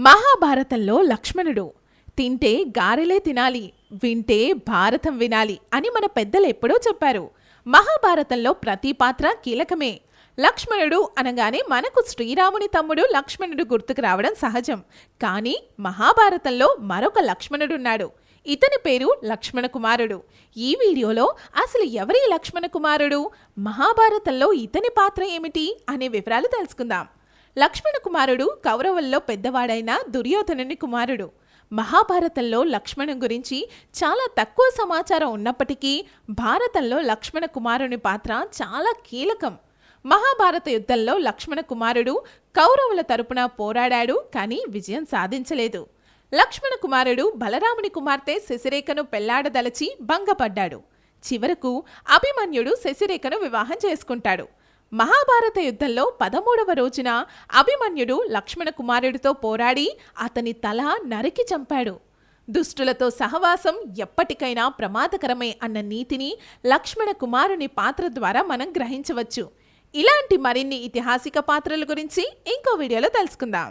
మహాభారతంలో లక్ష్మణుడు తింటే గారెలే తినాలి, వింటే భారతం వినాలి అని మన పెద్దలు ఎప్పుడో చెప్పారు. మహాభారతంలో ప్రతి పాత్ర కీలకమే. లక్ష్మణుడు అనగానే మనకు శ్రీరాముని తమ్ముడు లక్ష్మణుడు గుర్తుకు రావడం సహజం. కానీ మహాభారతంలో మరొక లక్ష్మణుడున్నాడు. ఇతని పేరు లక్ష్మణ కుమారుడు. ఈ వీడియోలో అసలు ఎవరి లక్ష్మణ కుమారుడు, మహాభారతంలో ఇతని పాత్ర ఏమిటి అనే వివరాలు తెలుసుకుందాం. లక్ష్మణ కుమారుడు కౌరవుల్లో పెద్దవాడైన దుర్యోధనుని కుమారుడు. మహాభారతంలో లక్ష్మణుని గురించి చాలా తక్కువ సమాచారం ఉన్నప్పటికీ భారతంలో లక్ష్మణ కుమారుని పాత్ర చాలా కీలకం. మహాభారత యుద్ధంలో లక్ష్మణ కుమారుడు కౌరవుల తరపున పోరాడాడు, కానీ విజయం సాధించలేదు. లక్ష్మణ కుమారుడు బలరాముని కుమార్తె శశిరేఖను పెళ్లాడదలచి భంగపడ్డాడు. చివరకు అభిమన్యుడు శశిరేఖను వివాహం చేసుకుంటాడు. మహాభారత యుద్ధంలో 13వ రోజున అభిమన్యుడు లక్ష్మణ కుమారుడితో పోరాడి అతని తల నరికి చంపాడు. దుష్టులతో సహవాసం ఎప్పటికైనా ప్రమాదకరమే అన్న నీతిని లక్ష్మణ కుమారుని పాత్ర ద్వారా మనం గ్రహించవచ్చు. ఇలాంటి మరిన్ని ఐతిహాసిక పాత్రల గురించి ఇంకో వీడియోలో తెలుసుకుందాం.